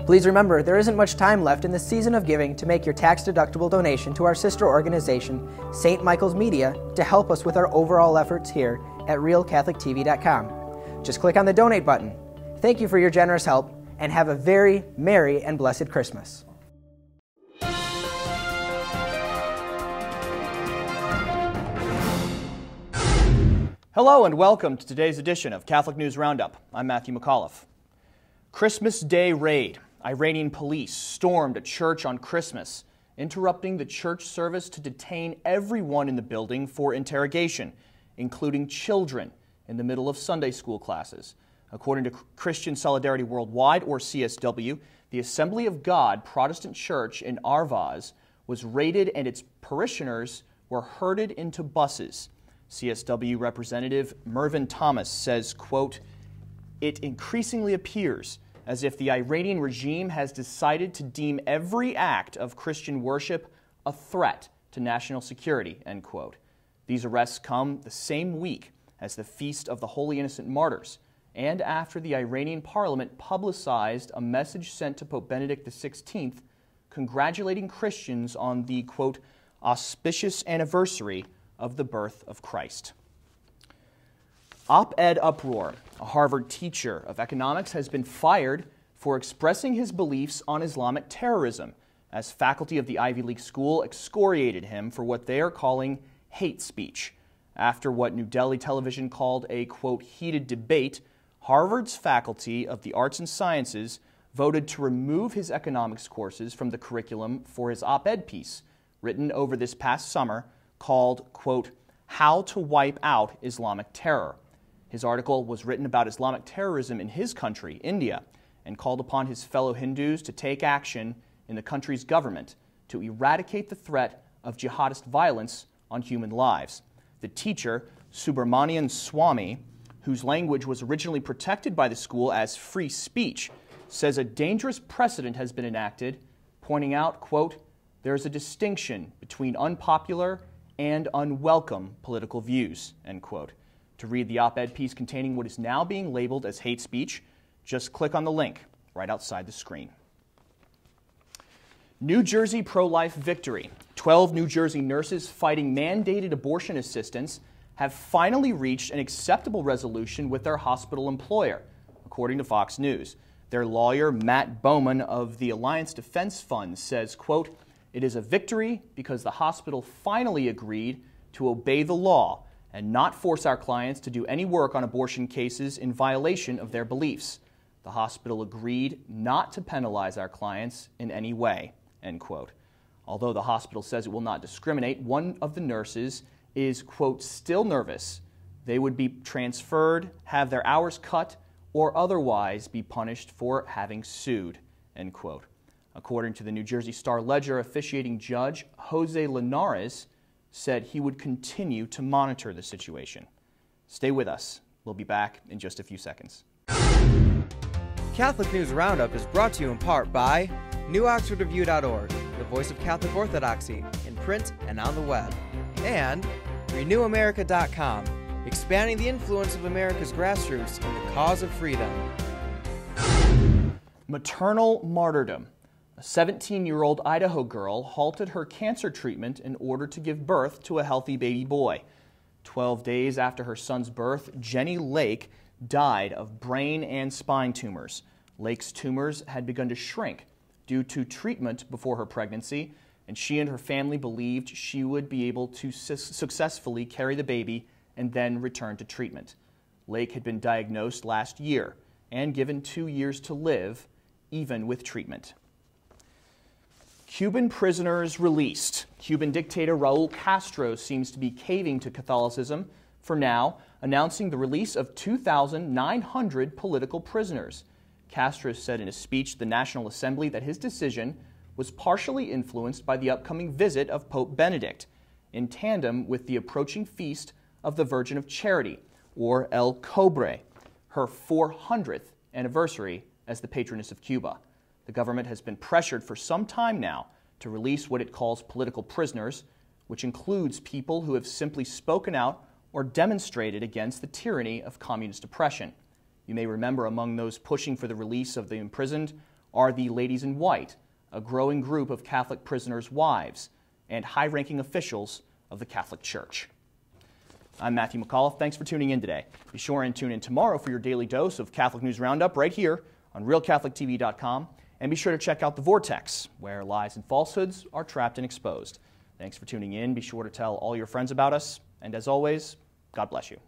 Please remember, there isn't much time left in the season of giving to make your tax-deductible donation to our sister organization, St. Michael's Media, to help us with our overall efforts here at RealCatholicTV.com. Just click on the donate button. Thank you for your generous help, and have a very merry and blessed Christmas. Hello and welcome to today's edition of Catholic News Roundup. I'm Matthew McAuliffe. Christmas Day raid. Iranian police stormed a church on Christmas, interrupting the church service to detain everyone in the building for interrogation, including children in the middle of Sunday school classes. According to Christian Solidarity Worldwide, or CSW, the Assembly of God Protestant Church in Arvaz was raided and its parishioners were herded into buses. CSW Representative Mervyn Thomas says, quote, "It increasingly appears as if the Iranian regime has decided to deem every act of Christian worship a threat to national security," end quote. These arrests come the same week as the Feast of the Holy Innocent Martyrs, and after the Iranian parliament publicized a message sent to Pope Benedict XVI congratulating Christians on the, quote, auspicious anniversary of the birth of Christ. Op-ed Uproar, a Harvard teacher of economics, has been fired for expressing his beliefs on Islamic terrorism, as faculty of the Ivy League school excoriated him for what they are calling hate speech. After what New Delhi television called a, quote, heated debate, Harvard's faculty of the arts and sciences voted to remove his economics courses from the curriculum for his op-ed piece, written over this past summer, called, quote, How to Wipe Out Islamic Terror. His article was written about Islamic terrorism in his country, India, and called upon his fellow Hindus to take action in the country's government to eradicate the threat of jihadist violence on human lives. The teacher, Subramanian Swamy, whose language was originally protected by the school as free speech, says a dangerous precedent has been enacted, pointing out, quote, there is a distinction between unpopular and unwelcome political views, end quote. To read the op-ed piece containing what is now being labeled as hate speech, just click on the link right outside the screen. New Jersey pro-life victory. 12 New Jersey nurses fighting mandated abortion assistance have finally reached an acceptable resolution with their hospital employer, according to Fox News. Their lawyer, Matt Bowman of the Alliance Defense Fund, says, quote, it is a victory because the hospital finally agreed to obey the law and not force our clients to do any work on abortion cases in violation of their beliefs. The hospital agreed not to penalize our clients in any way, end quote. Although the hospital says it will not discriminate, one of the nurses is, quote, still nervous. They would be transferred, have their hours cut, or otherwise be punished for having sued, end quote. According to the New Jersey Star-Ledger, officiating judge Jose Linares said he would continue to monitor the situation. Stay with us. We'll be back in just a few seconds. Catholic News Roundup is brought to you in part by NewOxfordReview.org, the voice of Catholic Orthodoxy, in print and on the web, and RenewAmerica.com, expanding the influence of America's grassroots in the cause of freedom. Maternal Martyrdom. A 17-year-old Idaho girl halted her cancer treatment in order to give birth to a healthy baby boy. 12 days after her son's birth, Jenny Lake died of brain and spine tumors. Lake's tumors had begun to shrink due to treatment before her pregnancy, and she and her family believed she would be able to successfully carry the baby and then return to treatment. Lake had been diagnosed last year and given 2 years to live, even with treatment. Cuban prisoners released. Cuban dictator Raul Castro seems to be caving to Catholicism for now, announcing the release of 2,900 political prisoners. Castro said in a speech to the National Assembly that his decision was partially influenced by the upcoming visit of Pope Benedict, in tandem with the approaching feast of the Virgin of Charity, or El Cobre, her 400th anniversary as the patroness of Cuba. The government has been pressured for some time now to release what it calls political prisoners, which includes people who have simply spoken out or demonstrated against the tyranny of communist oppression. You may remember among those pushing for the release of the imprisoned are the Ladies in White, a growing group of Catholic prisoners' wives and high-ranking officials of the Catholic Church. I'm Matthew McAuliffe. Thanks for tuning in today. Be sure and tune in tomorrow for your daily dose of Catholic News Roundup right here on RealCatholicTV.com. And be sure to check out The Vortex, where lies and falsehoods are trapped and exposed. Thanks for tuning in. Be sure to tell all your friends about us. And as always, God bless you.